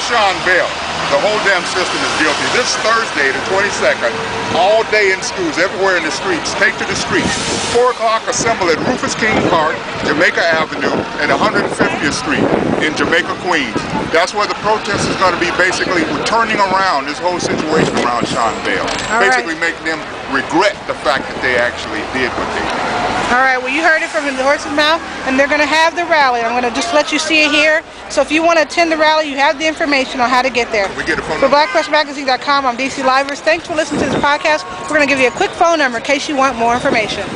Sean Bell. The whole damn system is guilty. This Thursday, the 22nd, all day in schools, everywhere in the streets. Take to the streets. 4 o'clock, assemble at Rufus King Park, Jamaica Avenue, and 150th Street in Jamaica, Queens. That's where the protest is going to be, basically turning around this whole situation around Sean Bell. Basically making them regret the fact that they actually did what they did. All right, well, you heard it from the horse's mouth, and they're going to have the rally. I'm going to just let you see it here. So if you want to attend the rally, you have the information on how to get there. We get a phone For number. BlackPressMagazine.com, I'm DC Livers. Thanks for listening to this podcast. We're going to give you a quick phone number in case you want more information.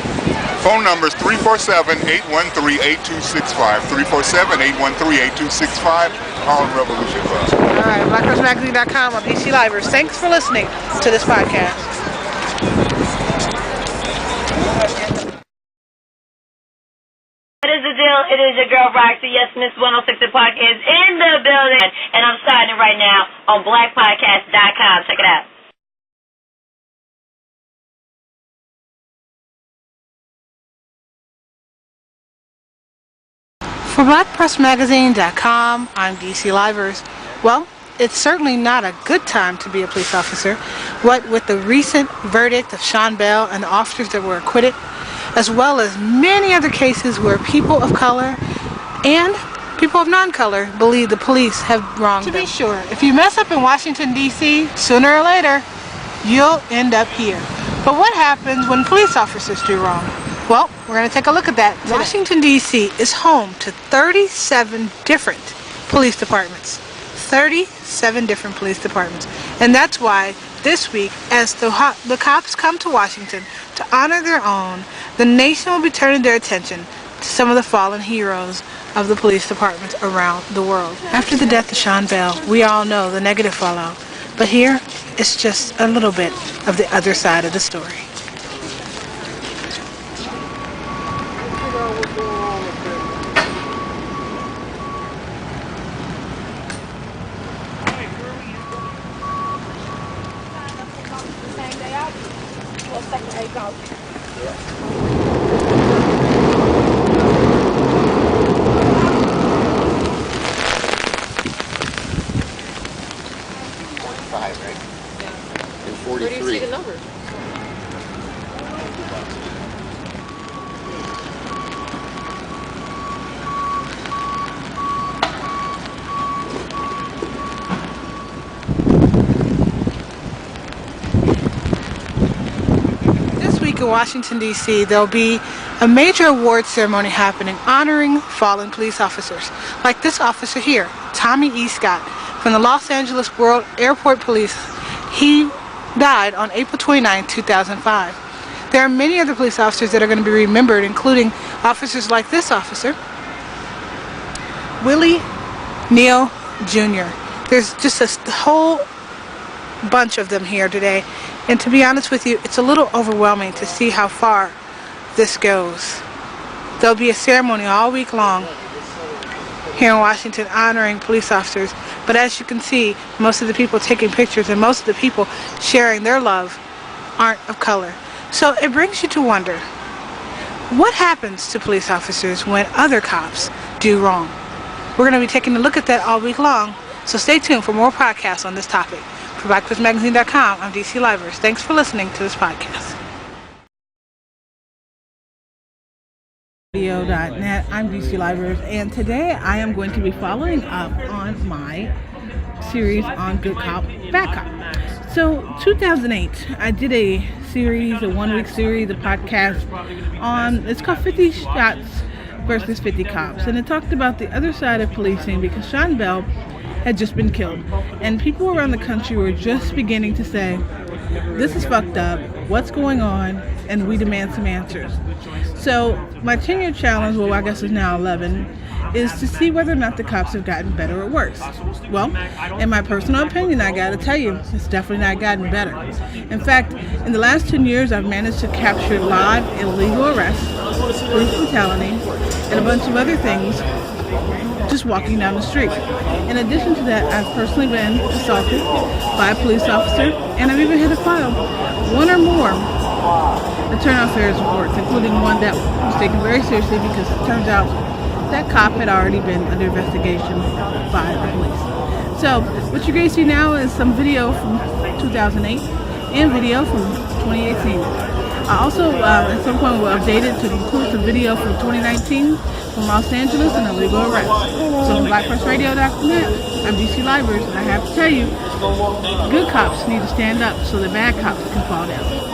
Phone number is 347-813-8265. 347-813-8265. Harlem Revolution Club. All right, BlackPressMagazine.com, I'm DC Livers. Thanks for listening to this podcast. What is the deal? It is your girl Roxy. Yes, Miss 106 Podcast in the building. And I'm starting right now on blackpodcast.com. Check it out. For BlackPressMagazine.com, I'm DC Livers. Well, it's certainly not a good time to be a police officer. What with the recent verdict of Sean Bell and the officers that were acquitted, as well as many other cases where people of color and people of non-color believe the police have wronged them. To be sure, if you mess up in Washington, D.C., sooner or later, you'll end up here. But what happens when police officers do wrong? Well, we're going to take a look at that today. Washington, D.C. is home to 37 different police departments. 37 different police departments. And that's why this week, as the cops come to Washington to honor their own, the nation will be turning their attention to some of the fallen heroes of the police departments around the world. After the death of Sean Bell, we all know the negative fallout. But here, it's just a little bit of the other side of the story. Where do you see the numbers? This week in Washington, D.C., there'll be a major award ceremony happening honoring fallen police officers, like this officer here, Tommy E. Scott, from the Los Angeles World Airport Police. He died on April 29, 2005. There are many other police officers that are going to be remembered, including officers like this officer, Willie Neal Jr. There's just a whole bunch of them here today, and to be honest with you, it's a little overwhelming to see how far this goes. There'll be a ceremony all week long here in Washington honoring police officers, but as you can see, most of the people taking pictures and most of the people sharing their love aren't of color. So it brings you to wonder, what happens to police officers when other cops do wrong? We're going to be taking a look at that all week long, so stay tuned for more podcasts on this topic. For BlackPressMagazine.com, I'm DC Livers. Thanks for listening to this podcast. Radio.net. I'm DC Livers, and today I am going to be following up on my series on Good Cop, Bad Cop. So 2008, I did a series, a one-week series, a podcast on, it's called 50 Shots versus 50 Cops, and it talked about the other side of policing because Sean Bell had just been killed, and people around the country were just beginning to say, this is fucked up, what's going on, and we demand some answers. So my 10-year challenge, well I guess it's now 11, is to see whether or not the cops have gotten better or worse. Well, in my personal opinion, I gotta tell you, it's definitely not gotten better. In fact, in the last 10 years, I've managed to capture live illegal arrests, police brutality, and a bunch of other things just walking down the street. In addition to that, I've personally been assaulted by a police officer, and I've even had to file one or more internal affairs reports, including one that was taken very seriously because it turns out that cop had already been under investigation by the police. So what you're going to see now is some video from 2008 and video from 2018. Also, at some point we'll update it to include some video from 2019 from Los Angeles and a legal arrest. So from BlackPressRadio.net, I'm DC Livers, and I have to tell you, good cops need to stand up so the bad cops can fall down.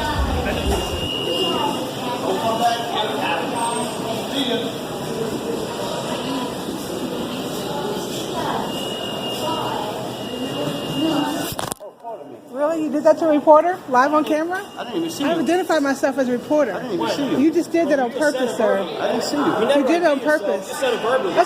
Really? You did that to a reporter? Live on camera? I didn't even see you. I've identified myself as a reporter. I didn't even see you. You just did that on purpose, sir. I didn't see you. You did it on purpose. You said a verbal.